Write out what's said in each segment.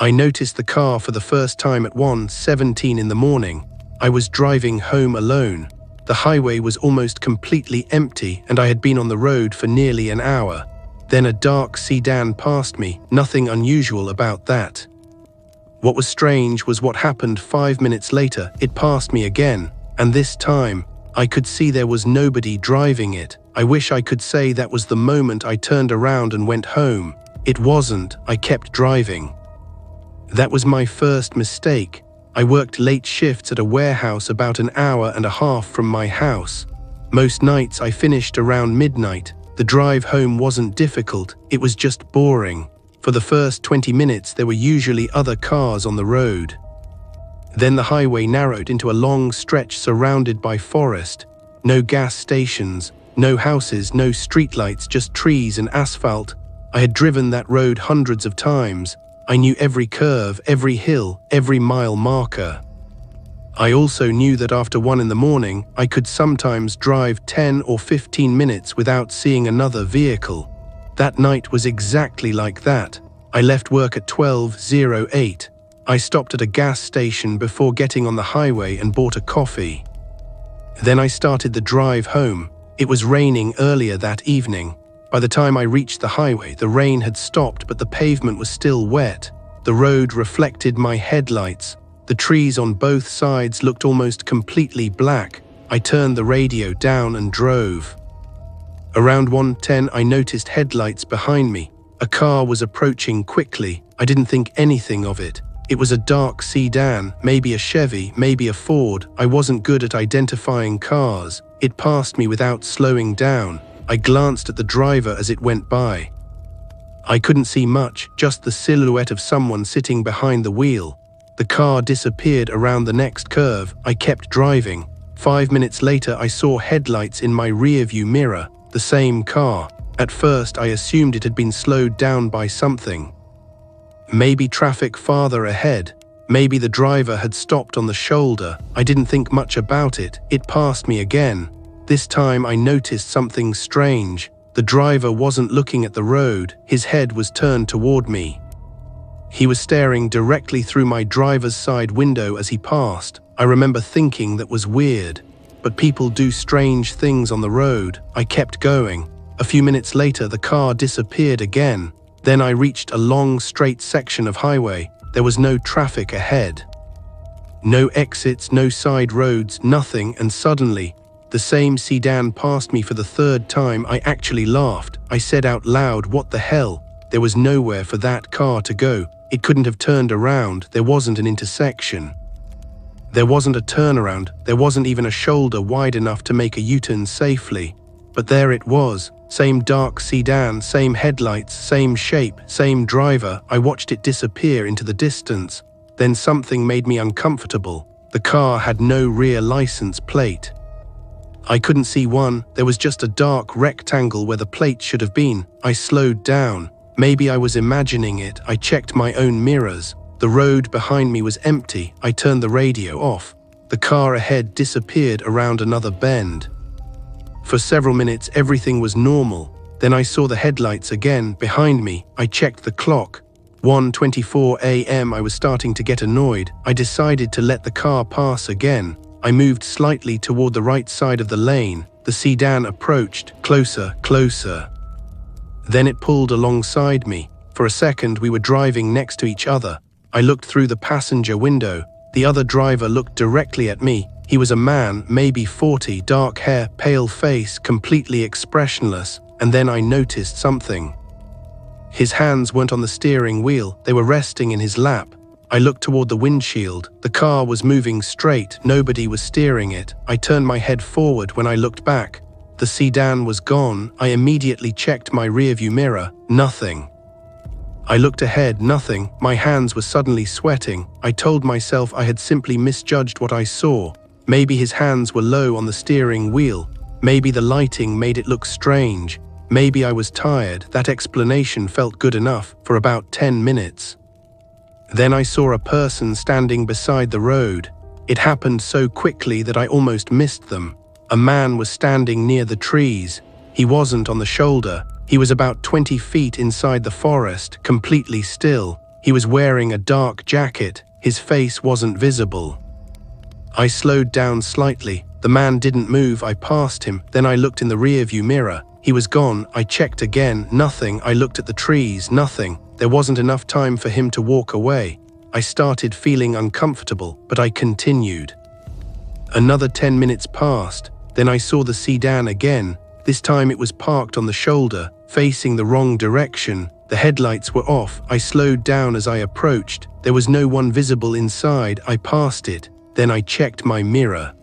I noticed the car for the first time at 1:17 in the morning. I was driving home alone. The highway was almost completely empty and I had been on the road for nearly an hour. Then a dark sedan passed me, nothing unusual about that. What was strange was what happened 5 minutes later. It passed me again, and this time, I could see there was nobody driving it. I wish I could say that was the moment I turned around and went home. It wasn't. I kept driving. That was my first mistake. I worked late shifts at a warehouse about an hour and a half from my house. Most nights I finished around midnight. The drive home wasn't difficult, it was just boring. For the first 20 minutes there were usually other cars on the road. Then the highway narrowed into a long stretch surrounded by forest. No gas stations, no houses, no streetlights, just trees and asphalt. I had driven that road hundreds of times. I knew every curve, every hill, every mile marker. I also knew that after 1 in the morning, I could sometimes drive 10 or 15 minutes without seeing another vehicle. That night was exactly like that. I left work at 12:08. I stopped at a gas station before getting on the highway and bought a coffee. Then I started the drive home. It was raining earlier that evening. By the time I reached the highway, the rain had stopped, but the pavement was still wet. The road reflected my headlights. The trees on both sides looked almost completely black. I turned the radio down and drove. Around 1:10, I noticed headlights behind me. A car was approaching quickly. I didn't think anything of it. It was a dark sedan, maybe a Chevy, maybe a Ford. I wasn't good at identifying cars. It passed me without slowing down. I glanced at the driver as it went by. I couldn't see much, just the silhouette of someone sitting behind the wheel. The car disappeared around the next curve. I kept driving. 5 minutes later, I saw headlights in my rearview mirror. The same car. At first, I assumed it had been slowed down by something. Maybe traffic farther ahead. Maybe the driver had stopped on the shoulder. I didn't think much about it. It passed me again. This time I noticed something strange. The driver wasn't looking at the road. His head was turned toward me. He was staring directly through my driver's side window as he passed. I remember thinking that was weird. But people do strange things on the road. I kept going. A few minutes later, the car disappeared again. Then I reached a long, straight section of highway. There was no traffic ahead. No exits, no side roads, nothing, and suddenly, the same sedan passed me for the third time. I actually laughed. I said out loud, "What the hell?" There was nowhere for that car to go. It couldn't have turned around. There wasn't an intersection. There wasn't a turnaround. There wasn't even a shoulder wide enough to make a U-turn safely. But there it was. Same dark sedan, same headlights, same shape, same driver. I watched it disappear into the distance. Then something made me uncomfortable. The car had no rear license plate. I couldn't see one. There was just a dark rectangle where the plate should have been. I slowed down. Maybe I was imagining it. I checked my own mirrors. The road behind me was empty. I turned the radio off. The car ahead disappeared around another bend. For several minutes, everything was normal. Then I saw the headlights again behind me. I checked the clock. 1:24 a.m. I was starting to get annoyed. I decided to let the car pass again. I moved slightly toward the right side of the lane. The sedan approached, closer, closer. Then it pulled alongside me. For a second, we were driving next to each other. I looked through the passenger window. The other driver looked directly at me. He was a man, maybe 40, dark hair, pale face, completely expressionless. And then I noticed something. His hands weren't on the steering wheel. They were resting in his lap. I looked toward the windshield. The car was moving straight. Nobody was steering it. I turned my head forward when I looked back. The sedan was gone. I immediately checked my rearview mirror. Nothing. I looked ahead. Nothing. My hands were suddenly sweating. I told myself I had simply misjudged what I saw. Maybe his hands were low on the steering wheel. Maybe the lighting made it look strange. Maybe I was tired. That explanation felt good enough for about 10 minutes. Then I saw a person standing beside the road. It happened so quickly that I almost missed them. A man was standing near the trees. He wasn't on the shoulder. He was about 20 feet inside the forest, completely still. He was wearing a dark jacket. His face wasn't visible. I slowed down slightly. The man didn't move. I passed him. Then I looked in the rearview mirror. He was gone. I checked again. Nothing. I looked at the trees. Nothing. There wasn't enough time for him to walk away. I started feeling uncomfortable, but I continued. Another 10 minutes passed. Then I saw the sedan again. This time it was parked on the shoulder, facing the wrong direction. The headlights were off. I slowed down as I approached. There was no one visible inside. I passed it. Then I checked my mirror.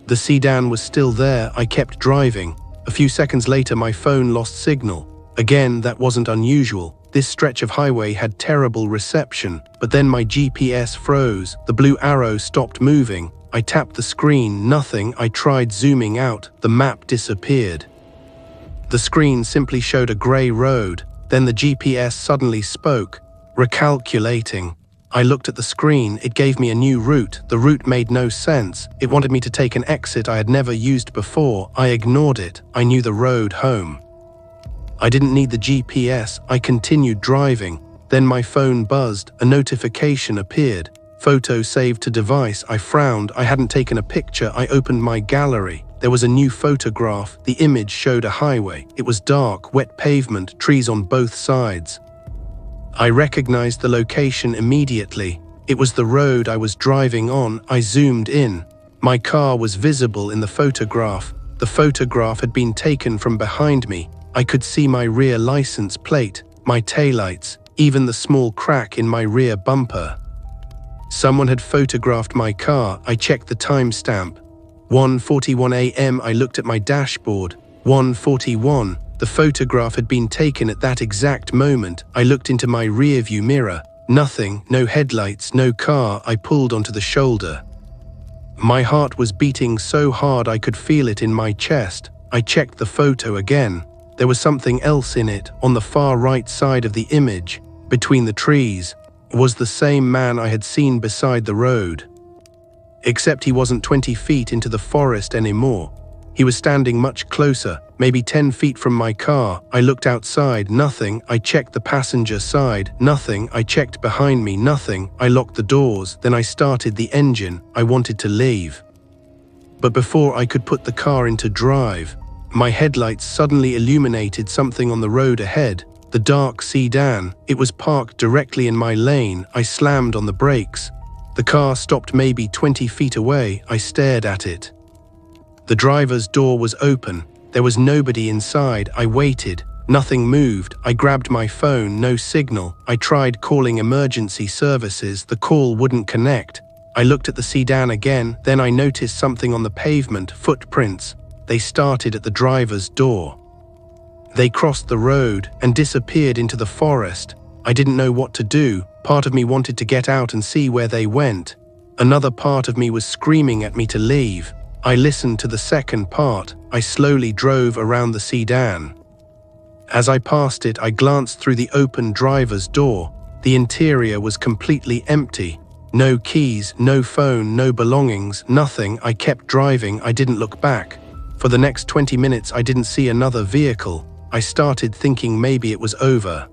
The sedan was still there. I kept driving. A few seconds later, my phone lost signal. Again, that wasn't unusual. This stretch of highway had terrible reception. But then my GPS froze. The blue arrow stopped moving. I tapped the screen. Nothing. I tried zooming out. The map disappeared. The screen simply showed a grey road. Then the GPS suddenly spoke, recalculating. I looked at the screen. It gave me a new route. The route made no sense. It wanted me to take an exit I had never used before. I ignored it. I knew the road home. I didn't need the GPS. I continued driving. Then my phone buzzed. A notification appeared. Photo saved to device. I frowned. I hadn't taken a picture. I opened my gallery. There was a new photograph. The image showed a highway. It was dark, wet pavement, trees on both sides. I recognized the location immediately. It was the road I was driving on. I zoomed in. My car was visible in the photograph. The photograph had been taken from behind me. I could see my rear license plate, my taillights, even the small crack in my rear bumper. Someone had photographed my car. I checked the timestamp. 1:41 a.m. I looked at my dashboard. 1:41. The photograph had been taken at that exact moment. I looked into my rearview mirror. Nothing, no headlights, no car. I pulled onto the shoulder. My heart was beating so hard I could feel it in my chest. I checked the photo again. There was something else in it. On the far right side of the image, between the trees, was the same man I had seen beside the road. Except he wasn't 20 feet into the forest anymore. He was standing much closer, maybe 10 feet from my car. I looked outside. Nothing. I checked the passenger side. Nothing. I checked behind me. Nothing. I locked the doors. Then I started the engine. I wanted to leave. But before I could put the car into drive, my headlights suddenly illuminated something on the road ahead. The dark sedan. It was parked directly in my lane. I slammed on the brakes. The car stopped maybe 20 feet away. I stared at it. The driver's door was open. There was nobody inside. I waited. Nothing moved. I grabbed my phone. No signal. I tried calling emergency services. The call wouldn't connect. I looked at the sedan again. Then I noticed something on the pavement. Footprints. They started at the driver's door. They crossed the road and disappeared into the forest. I didn't know what to do. Part of me wanted to get out and see where they went. Another part of me was screaming at me to leave. I listened to the second part. I slowly drove around the sedan. As I passed it, I glanced through the open driver's door. The interior was completely empty. No keys, no phone, no belongings, nothing. I kept driving. I didn't look back. For the next 20 minutes, I didn't see another vehicle. I started thinking maybe it was over.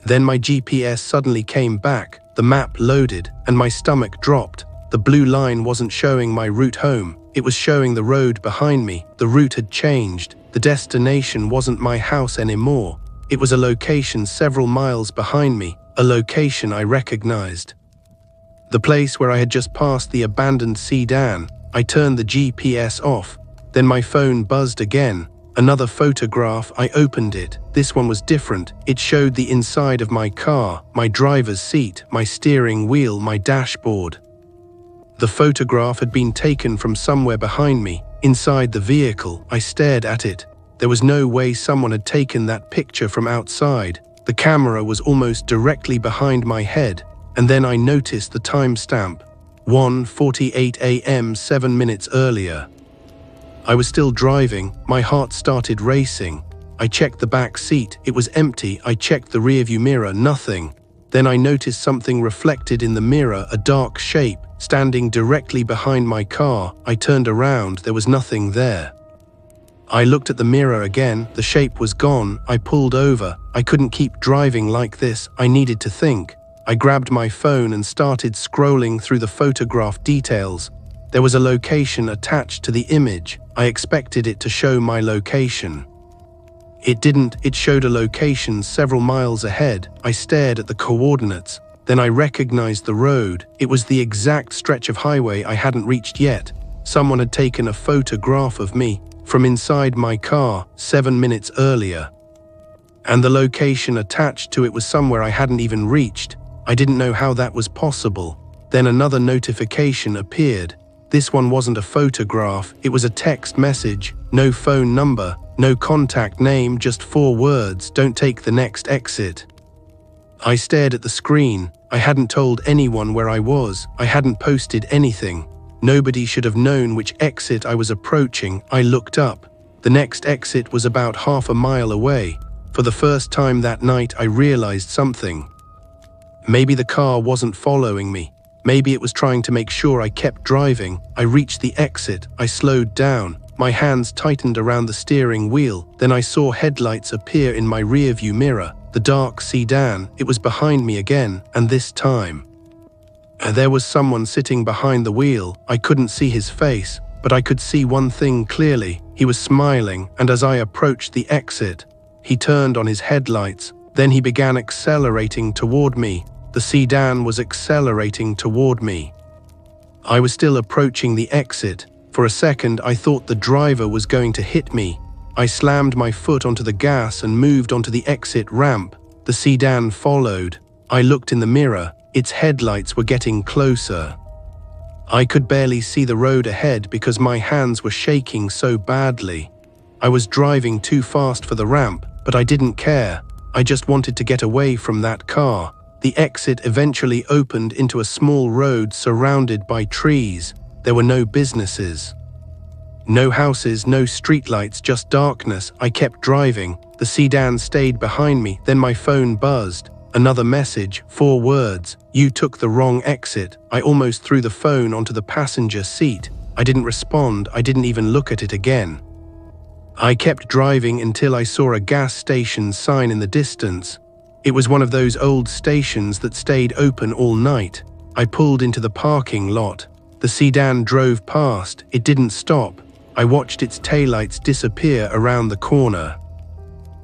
Then my GPS suddenly came back. The map loaded, and my stomach dropped. The blue line wasn't showing my route home. It was showing the road behind me. The route had changed. The destination wasn't my house anymore. It was a location several miles behind me, a location I recognized. The place where I had just passed the abandoned sedan. I turned the GPS off. Then my phone buzzed again. Another photograph. I opened it. This one was different. It showed the inside of my car, my driver's seat, my steering wheel, my dashboard. The photograph had been taken from somewhere behind me, inside the vehicle. I stared at it. There was no way someone had taken that picture from outside. The camera was almost directly behind my head, and then I noticed the timestamp. 1:48 a.m. 7 minutes earlier. I was still driving. My heart started racing. I checked the back seat. It was empty. I checked the rearview mirror. Nothing. Then I noticed something reflected in the mirror, a dark shape, standing directly behind my car. I turned around. There was nothing there. I looked at the mirror again, the shape was gone, I pulled over. I couldn't keep driving like this, I needed to think. I grabbed my phone and started scrolling through the photograph details. There was a location attached to the image. I expected it to show my location. It didn't, it showed a location several miles ahead. I stared at the coordinates. Then I recognized the road. It was the exact stretch of highway I hadn't reached yet. Someone had taken a photograph of me from inside my car 7 minutes earlier. And the location attached to it was somewhere I hadn't even reached. I didn't know how that was possible. Then another notification appeared. This one wasn't a photograph, it was a text message. No phone number, no contact name, just 4 words, "Don't take the next exit." I stared at the screen. I hadn't told anyone where I was. I hadn't posted anything. Nobody should have known which exit I was approaching. I looked up. The next exit was about half a mile away. For the first time that night, I realized something. Maybe the car wasn't following me. Maybe it was trying to make sure I kept driving. I reached the exit. I slowed down. My hands tightened around the steering wheel. Then I saw headlights appear in my rearview mirror. The dark sedan, it was behind me again, and this time there was someone sitting behind the wheel. I couldn't see his face, but I could see one thing clearly. He was smiling, and as I approached the exit, he turned on his headlights. Then he began accelerating toward me. The sedan was accelerating toward me. I was still approaching the exit. For a second, I thought the driver was going to hit me. I slammed my foot onto the gas and moved onto the exit ramp. The sedan followed. I looked in the mirror. Its headlights were getting closer. I could barely see the road ahead because my hands were shaking so badly. I was driving too fast for the ramp, but I didn't care. I just wanted to get away from that car. The exit eventually opened into a small road surrounded by trees. There were no businesses. No houses, no streetlights, just darkness. I kept driving. The sedan stayed behind me. Then my phone buzzed. Another message, 4 words. "You took the wrong exit." I almost threw the phone onto the passenger seat. I didn't respond. I didn't even look at it again. I kept driving until I saw a gas station sign in the distance. It was one of those old stations that stayed open all night. I pulled into the parking lot. The sedan drove past. It didn't stop. I watched its taillights disappear around the corner.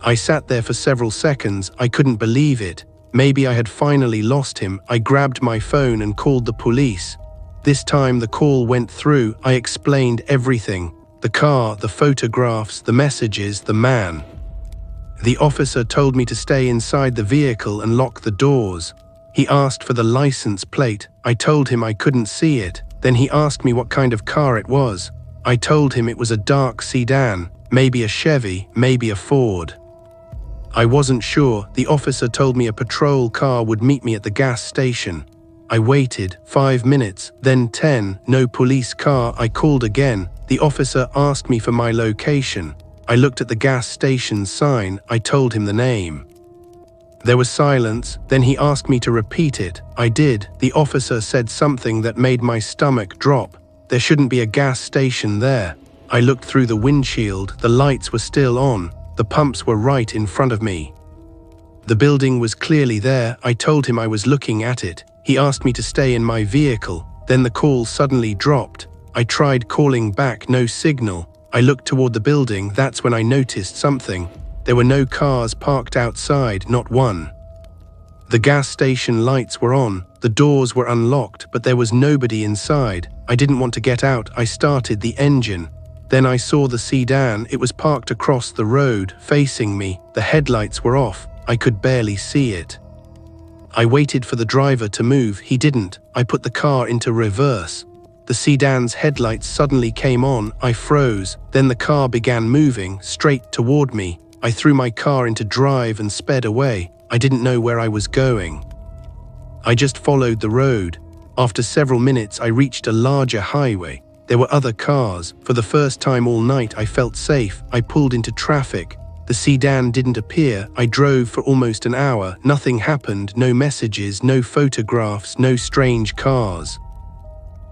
I sat there for several seconds. I couldn't believe it. Maybe I had finally lost him. I grabbed my phone and called the police. This time the call went through. I explained everything. The car, the photographs, the messages, the man. The officer told me to stay inside the vehicle and lock the doors. He asked for the license plate. I told him I couldn't see it. Then he asked me what kind of car it was. I told him it was a dark sedan, maybe a Chevy, maybe a Ford. I wasn't sure. The officer told me a patrol car would meet me at the gas station. I waited 5 minutes, then 10, no police car. I called again. The officer asked me for my location. I looked at the gas station sign. I told him the name. There was silence. Then he asked me to repeat it. I did. The officer said something that made my stomach drop. There shouldn't be a gas station there. I looked through the windshield. The lights were still on. The pumps were right in front of me. The building was clearly there. I told him I was looking at it. He asked me to stay in my vehicle. Then the call suddenly dropped. I tried calling back, no signal. I looked toward the building. That's when I noticed something. There were no cars parked outside, not one. The gas station lights were on. The doors were unlocked, but there was nobody inside. I didn't want to get out. I started the engine. Then I saw the sedan. It was parked across the road, facing me. The headlights were off. I could barely see it. I waited for the driver to move. He didn't. I put the car into reverse. The sedan's headlights suddenly came on. I froze. Then the car began moving straight toward me. I threw my car into drive and sped away. I didn't know where I was going. I just followed the road. After several minutes, I reached a larger highway. There were other cars. For the first time all night, I felt safe. I pulled into traffic. The sedan didn't appear. I drove for almost an hour. Nothing happened. No messages, no photographs, no strange cars.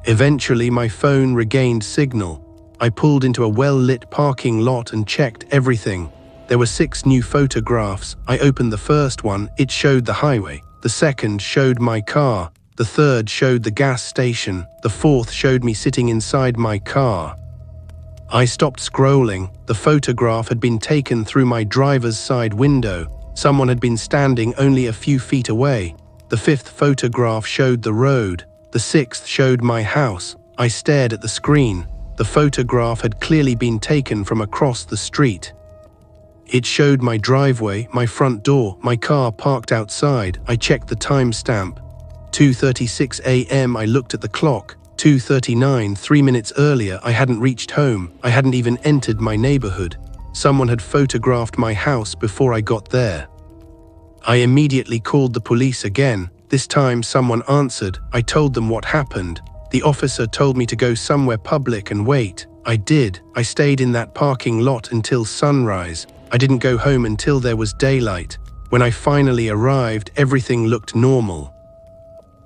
Eventually, my phone regained signal. I pulled into a well-lit parking lot and checked everything. There were 6 new photographs. I opened the first one, it showed the highway. The second showed my car. The third showed the gas station. The fourth showed me sitting inside my car. I stopped scrolling. The photograph had been taken through my driver's side window. Someone had been standing only a few feet away. The fifth photograph showed the road. The sixth showed my house. I stared at the screen. The photograph had clearly been taken from across the street. It showed my driveway, my front door, my car parked outside. I checked the timestamp. 2:36 a.m. I looked at the clock. 2:39, 3 minutes earlier, I hadn't reached home. I hadn't even entered my neighborhood. Someone had photographed my house before I got there. I immediately called the police again. This time someone answered. I told them what happened. The officer told me to go somewhere public and wait. I did. I stayed in that parking lot until sunrise. I didn't go home until there was daylight. When I finally arrived, everything looked normal.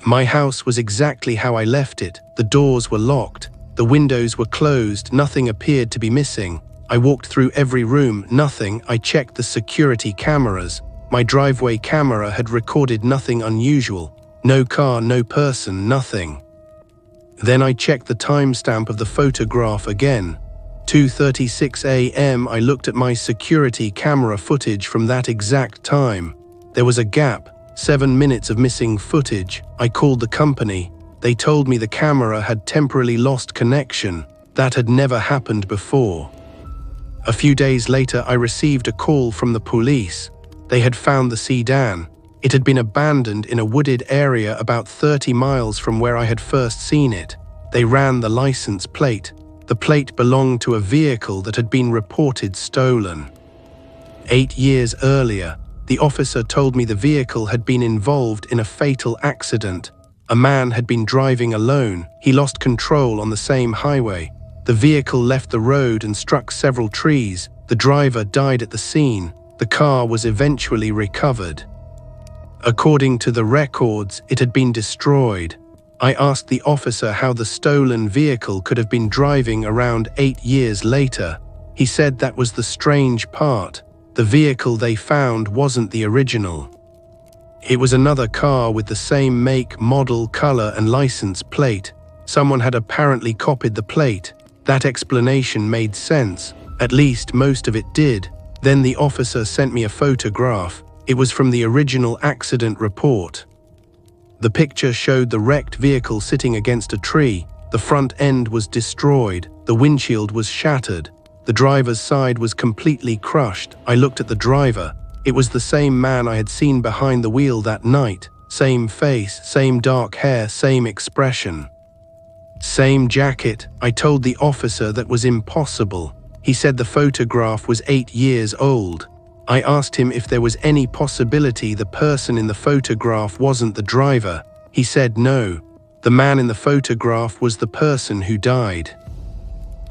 My house was exactly how I left it. The doors were locked. The windows were closed. Nothing appeared to be missing. I walked through every room. Nothing. I checked the security cameras. My driveway camera had recorded nothing unusual. No car, no person, nothing. Then I checked the timestamp of the photograph again. 2:36 a.m. I looked at my security camera footage from that exact time. There was a gap. 7 minutes of missing footage. I called the company. They told me the camera had temporarily lost connection. That had never happened before. A few days later, I received a call from the police. They had found the sedan. It had been abandoned in a wooded area about 30 miles from where I had first seen it. They ran the license plate. The plate belonged to a vehicle that had been reported stolen. 8 years earlier, the officer told me the vehicle had been involved in a fatal accident. A man had been driving alone. He lost control on the same highway. The vehicle left the road and struck several trees. The driver died at the scene. The car was eventually recovered. According to the records, it had been destroyed. I asked the officer how the stolen vehicle could have been driving around 8 years later. He said that was the strange part. The vehicle they found wasn't the original. It was another car with the same make, model, color, and license plate. Someone had apparently copied the plate. That explanation made sense. At least most of it did. Then the officer sent me a photograph. It was from the original accident report. The picture showed the wrecked vehicle sitting against a tree. The front end was destroyed. The windshield was shattered. The driver's side was completely crushed. I looked at the driver. It was the same man I had seen behind the wheel that night. Same face, same dark hair, same expression. Same jacket. I told the officer that was impossible. He said the photograph was 8 years old. I asked him if there was any possibility the person in the photograph wasn't the driver. He said no. The man in the photograph was the person who died.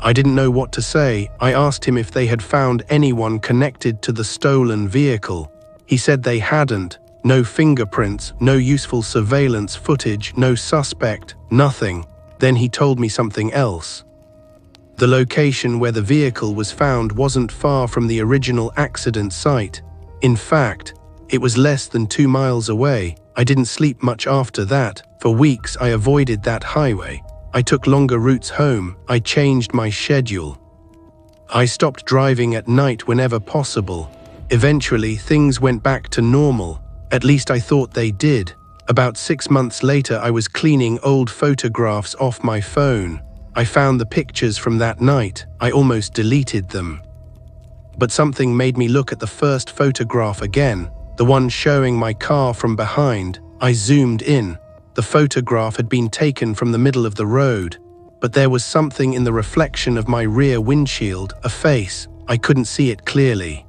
I didn't know what to say. I asked him if they had found anyone connected to the stolen vehicle. He said they hadn't. No fingerprints, no useful surveillance footage, no suspect, nothing. Then he told me something else. The location where the vehicle was found wasn't far from the original accident site. In fact, it was less than 2 miles away. I didn't sleep much after that. For weeks I avoided that highway. I took longer routes home. I changed my schedule. I stopped driving at night whenever possible. Eventually, things went back to normal. At least I thought they did. About 6 months later, I was cleaning old photographs off my phone. I found the pictures from that night. I almost deleted them. But something made me look at the first photograph again, the one showing my car from behind. I zoomed in. The photograph had been taken from the middle of the road, but there was something in the reflection of my rear windshield, a face. I couldn't see it clearly.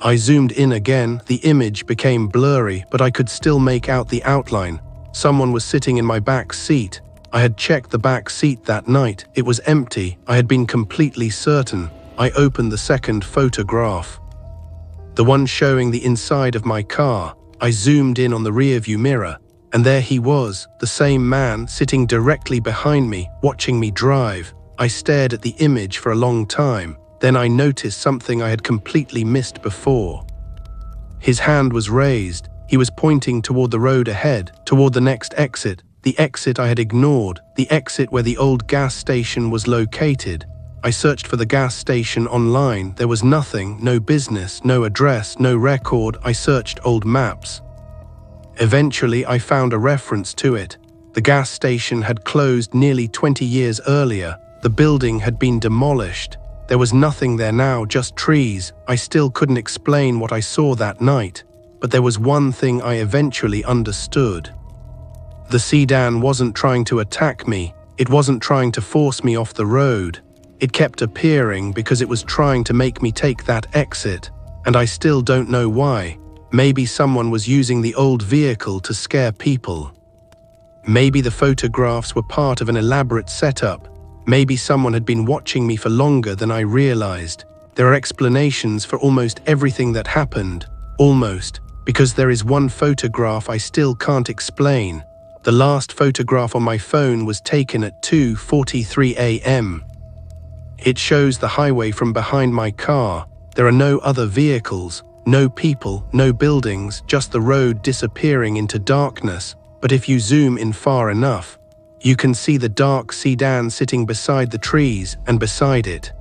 I zoomed in again. The image became blurry, but I could still make out the outline. Someone was sitting in my back seat. I had checked the back seat that night. It was empty. I had been completely certain. I opened the second photograph, the one showing the inside of my car. I zoomed in on the rearview mirror, and there he was, the same man sitting directly behind me, watching me drive. I stared at the image for a long time. Then I noticed something I had completely missed before. His hand was raised. He was pointing toward the road ahead, toward the next exit, the exit I had ignored, the exit where the old gas station was located. I searched for the gas station online. There was nothing, no business, no address, no record. I searched old maps. Eventually, I found a reference to it. The gas station had closed nearly 20 years earlier. The building had been demolished. There was nothing there now, just trees. I still couldn't explain what I saw that night, but there was one thing I eventually understood. The sedan wasn't trying to attack me. It wasn't trying to force me off the road. It kept appearing because it was trying to make me take that exit, and I still don't know why. Maybe someone was using the old vehicle to scare people. Maybe the photographs were part of an elaborate setup. Maybe someone had been watching me for longer than I realized. There are explanations for almost everything that happened. Almost, because there is one photograph I still can't explain. The last photograph on my phone was taken at 2:43 a.m. It shows the highway from behind my car. There are no other vehicles, no people, no buildings, just the road disappearing into darkness. But if you zoom in far enough, you can see the dark sedan sitting beside the trees, and beside it,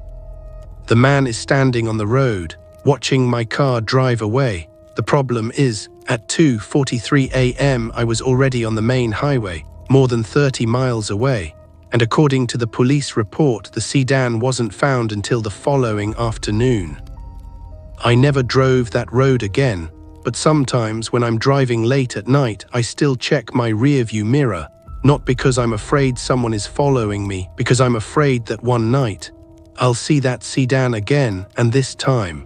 the man is standing on the road, watching my car drive away. The problem is, at 2:43 a.m. I was already on the main highway, more than 30 miles away, and according to the police report, the sedan wasn't found until the following afternoon. I never drove that road again, but sometimes when I'm driving late at night, I still check my rearview mirror. Not because I'm afraid someone is following me, because I'm afraid that one night, I'll see that sedan again, and this time,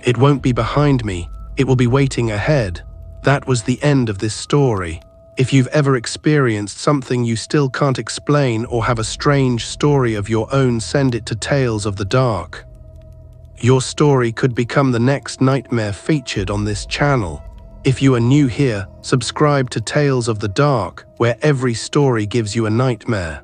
it won't be behind me, it will be waiting ahead. That was the end of this story. If you've ever experienced something you still can't explain or have a strange story of your own, send it to Tales of the Dark. Your story could become the next nightmare featured on this channel. If you are new here, subscribe to Tales of the Dark, where every story gives you a nightmare.